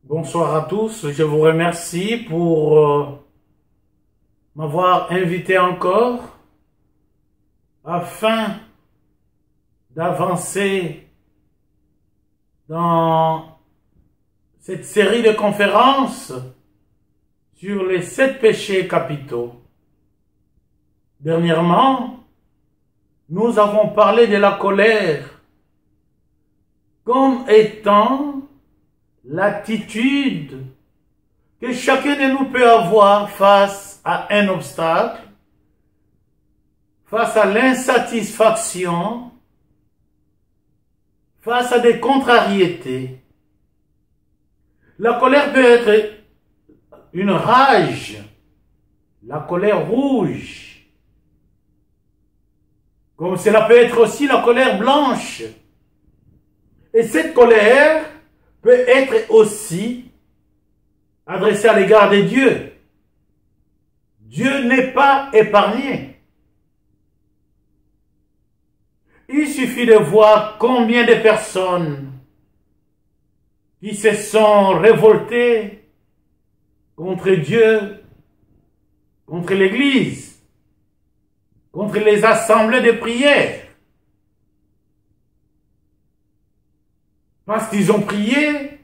Bonsoir à tous, je vous remercie pour m'avoir invité encore afin d'avancer dans cette série de conférences sur les 7 péchés capitaux. Dernièrement, nous avons parlé de la colère comme étant l'attitude que chacun de nous peut avoir face à un obstacle, face à l'insatisfaction, face à des contrariétés. La colère peut être une rage, la colère rouge, comme cela peut être aussi la colère blanche. Et cette colère peut être aussi adressée à l'égard de Dieu. Dieu n'est pas épargné. Il suffit de voir combien de personnes qui se sont révoltées contre Dieu, contre l'Église, contre les assemblées de prière. Parce qu'ils ont prié,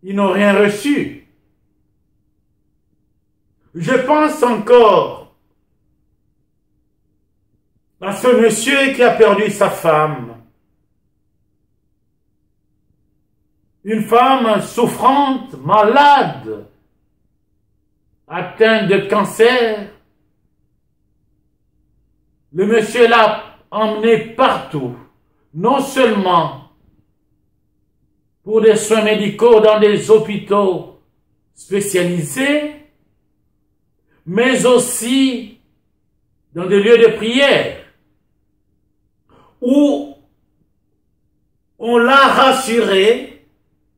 ils n'ont rien reçu. Je pense encore à ce monsieur qui a perdu sa femme. Une femme souffrante, malade, atteinte de cancer. Le monsieur l'a emmené partout, non seulement pour des soins médicaux dans des hôpitaux spécialisés, mais aussi dans des lieux de prière où on l'a rassuré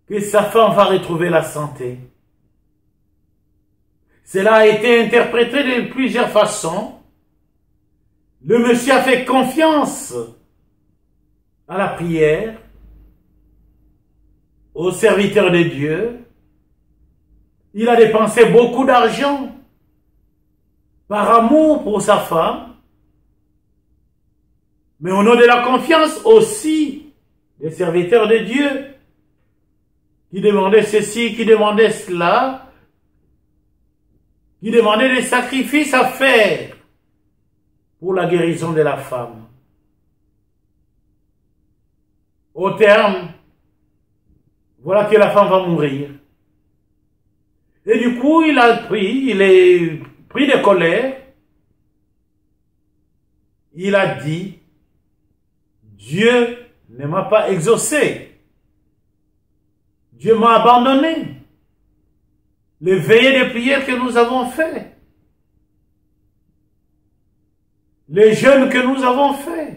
que sa femme va retrouver la santé. Cela a été interprété de plusieurs façons. Le monsieur a fait confiance à la prière, aux serviteurs de Dieu. Il a dépensé beaucoup d'argent par amour pour sa femme, mais au nom de la confiance aussi des serviteurs de Dieu qui demandaient ceci, qui demandaient cela, qui demandaient des sacrifices à faire pour la guérison de la femme. Au terme, voilà que la femme va mourir. Et du coup, il est pris de colère. Il a dit, Dieu ne m'a pas exaucé. Dieu m'a abandonné. Les veillées de prière que nous avons fait. Les jeûnes que nous avons faits.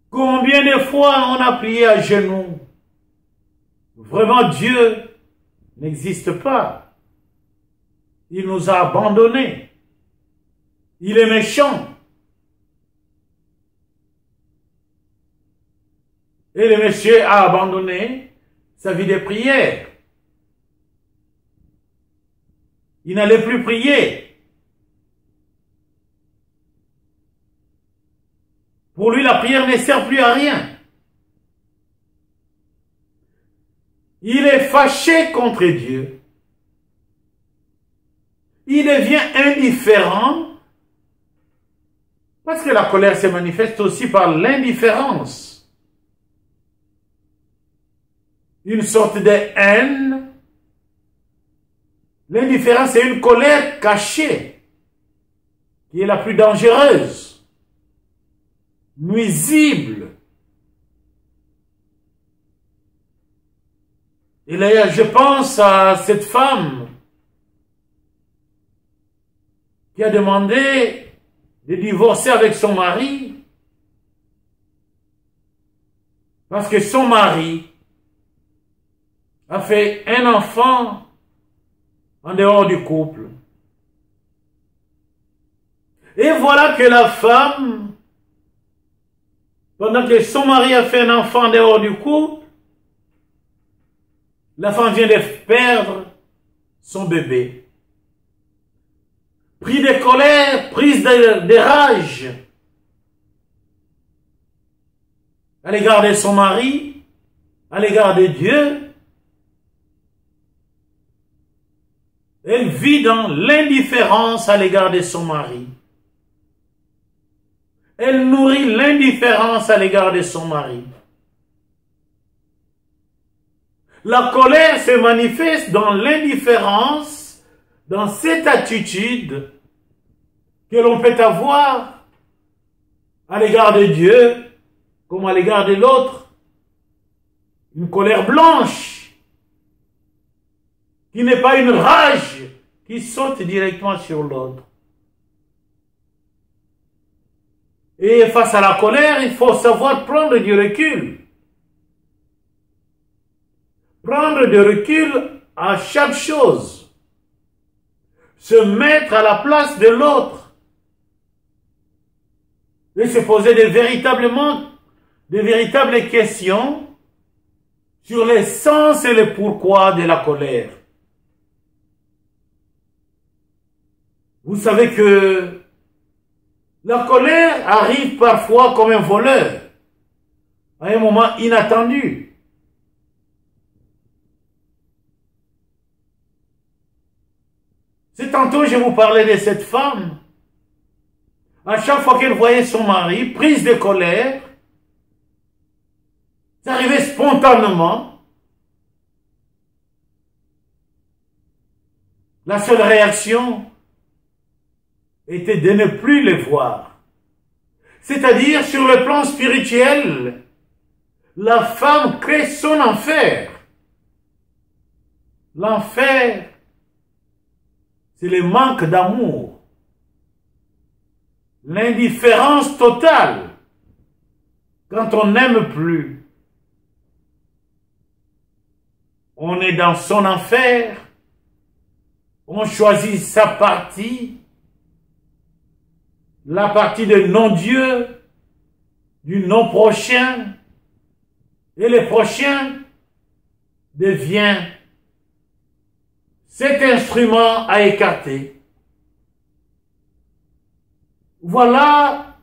Combien de fois on a prié à genoux? Vraiment, Dieu n'existe pas. Il nous a abandonnés. Il est méchant. Et le monsieur a abandonné sa vie de prière. Il n'allait plus prier. Pour lui, la prière ne sert plus à rien. Il est fâché contre Dieu. Il devient indifférent parce que la colère se manifeste aussi par l'indifférence. Une sorte de haine. L'indifférence est une colère cachée qui est la plus dangereuse. Nuisible. Et là, je pense à cette femme qui a demandé de divorcer avec son mari parce que son mari a fait un enfant en dehors du couple. Et voilà que la femme, pendant que son mari a fait un enfant en dehors du couple, La femme vient de perdre son bébé. Pris de colère, prise de rage à l'égard de son mari, à l'égard de Dieu, elle vit dans l'indifférence à l'égard de son mari. Elle nourrit l'indifférence à l'égard de son mari. La colère se manifeste dans l'indifférence, dans cette attitude que l'on peut avoir à l'égard de Dieu comme à l'égard de l'autre. Une colère blanche qui n'est pas une rage qui saute directement sur l'autre. Et face à la colère, il faut savoir prendre du recul. Prendre du recul à chaque chose. Se mettre à la place de l'autre. Et se poser de véritables questions sur le sens et le pourquoi de la colère. Vous savez que la colère arrive parfois comme un voleur, à un moment inattendu. C'est tantôt je vous parlais de cette femme. À chaque fois qu'elle voyait son mari, prise de colère, ça arrivait spontanément. La seule réaction était de ne plus les voir. C'est-à-dire, sur le plan spirituel, la femme crée son enfer. L'enfer, c'est le manque d'amour. L'indifférence totale. Quand on n'aime plus, on est dans son enfer. On choisit sa partie. La partie de non-Dieu, du non-prochain, et le prochain devient cet instrument à écarter. Voilà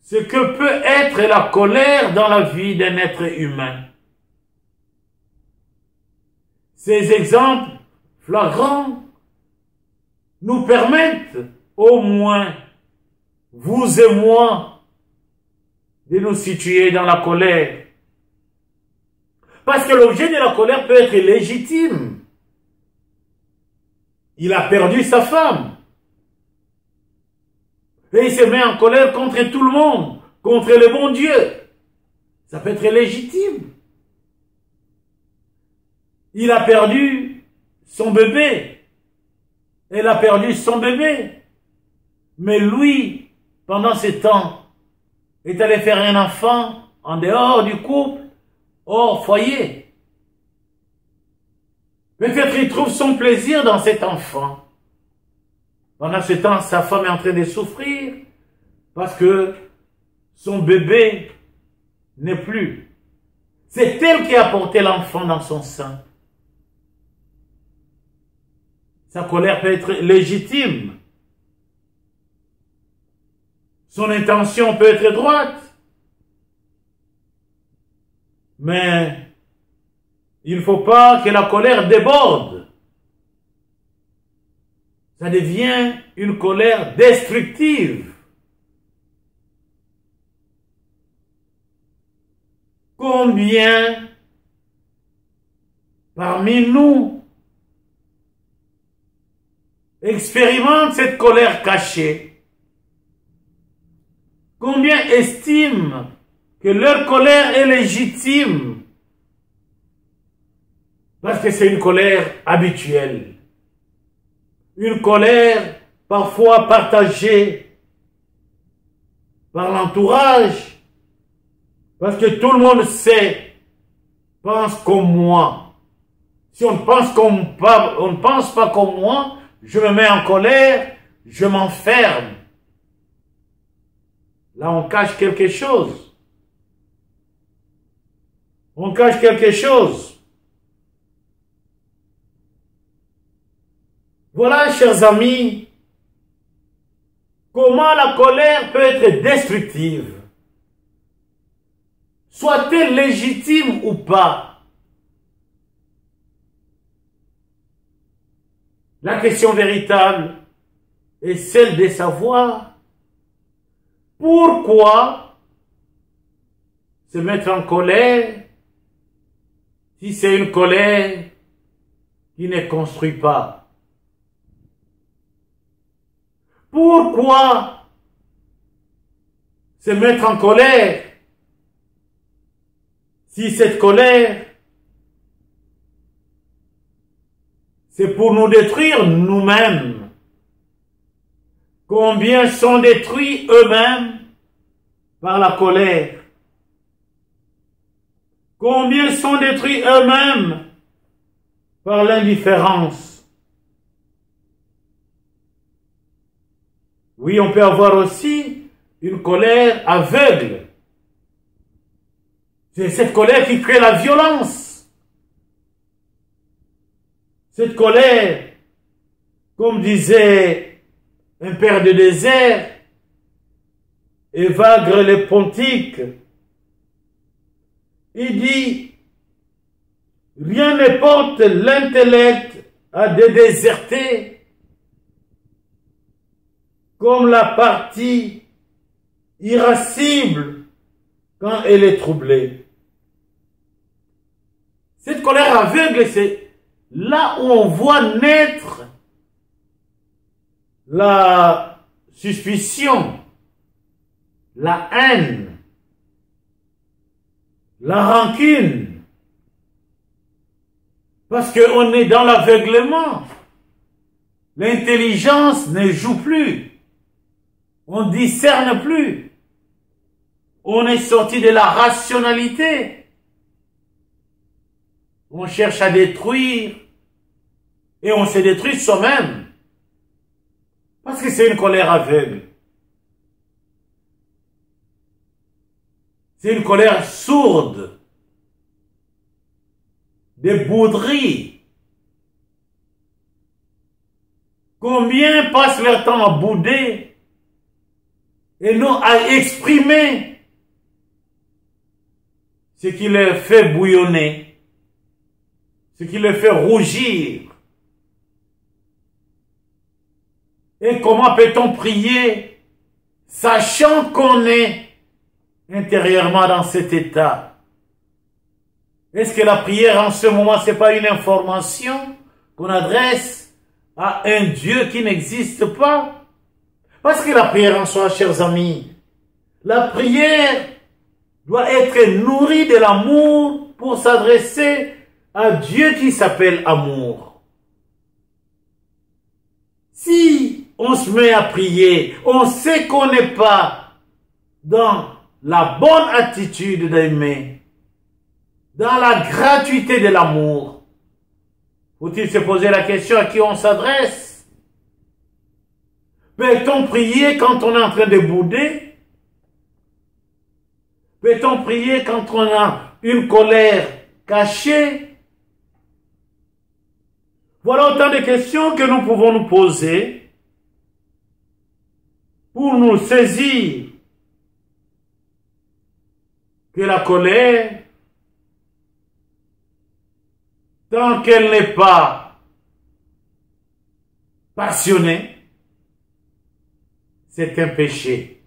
ce que peut être la colère dans la vie d'un être humain. Ces exemples flagrants nous permettent au moins, vous et moi, de nous situer dans la colère. Parce que l'objet de la colère peut être légitime. Il a perdu sa femme. Et il se met en colère contre tout le monde, contre le bon Dieu. Ça peut être légitime. Il a perdu son bébé. Elle a perdu son bébé. Mais lui, pendant ce temps, est allé faire un enfant en dehors du couple, hors foyer. Peut-être il trouve son plaisir dans cet enfant. Pendant ce temps, sa femme est en train de souffrir parce que son bébé n'est plus. C'est elle qui a porté l'enfant dans son sein. Sa colère peut être légitime. Son intention peut être droite. Mais il ne faut pas que la colère déborde. Ça devient une colère destructive. Combien parmi nous expérimentent cette colère cachée? Combien estiment que leur colère est légitime parce que c'est une colère habituelle, une colère parfois partagée par l'entourage, parce que tout le monde sait, pense comme moi. Si on ne pense pas comme moi, je me mets en colère, je m'enferme. Là, on cache quelque chose. On cache quelque chose. Voilà, chers amis, comment la colère peut être destructive. Soit-elle légitime ou pas. La question véritable est celle de savoir pourquoi se mettre en colère si c'est une colère qui ne construit pas. Pourquoi se mettre en colère si cette colère, c'est pour nous détruire nous-mêmes? Combien sont détruits eux-mêmes par la colère? Combien sont détruits eux-mêmes par l'indifférence? Oui, on peut avoir aussi une colère aveugle. C'est cette colère qui crée la violence. Cette colère, comme disait un père de désert, Évagre le Pontique, il dit, rien ne porte l'intellect à des désertés comme la partie irascible quand elle est troublée. Cette colère aveugle, c'est là où on voit naître la suspicion, la haine, la rancune. Parce qu'on est dans l'aveuglement. L'intelligence ne joue plus. On ne discerne plus. On est sorti de la rationalité. On cherche à détruire et on se détruit soi-même. Parce que c'est une colère aveugle. C'est une colère sourde, des bouderies. Combien passent leur temps à bouder et non à exprimer ce qui les fait bouillonner, ce qui les fait rougir. Et comment peut-on prier sachant qu'on est intérieurement dans cet état? Est-ce que la prière en ce moment, c'est pas une information qu'on adresse à un Dieu qui n'existe pas? Parce que la prière en soi, chers amis, la prière doit être nourrie de l'amour pour s'adresser à Dieu qui s'appelle amour. Si on se met à prier, on sait qu'on n'est pas dans la bonne attitude d'aimer, dans la gratuité de l'amour. Faut-il se poser la question à qui on s'adresse? Peut-on prier quand on est en train de bouder? Peut-on prier quand on a une colère cachée? Voilà autant de questions que nous pouvons nous poser pour nous saisir que la colère, tant qu'elle n'est pas passionnée, c'est un péché.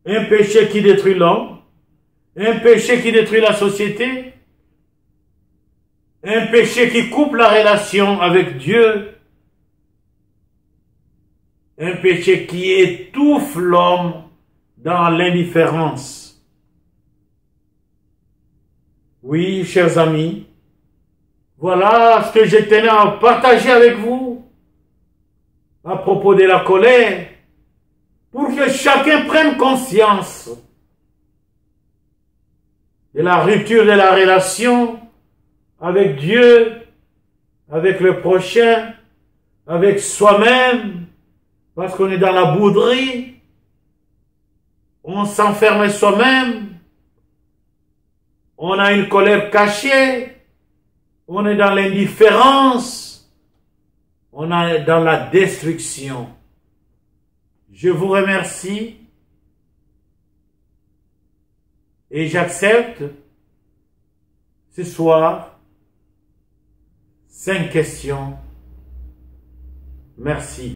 Un péché qui détruit l'homme, un péché qui détruit la société, un péché qui coupe la relation avec Dieu, un péché qui étouffe l'homme dans l'indifférence. Oui, chers amis, voilà ce que je tenais à partager avec vous à propos de la colère, pour que chacun prenne conscience de la rupture de la relation avec Dieu, avec le prochain, avec soi-même, parce qu'on est dans la bouderie, on s'enferme soi-même, On a une colère cachée. On est dans l'indifférence. On est dans la destruction. Je vous remercie. Et j'accepte ce soir 5 questions. Merci.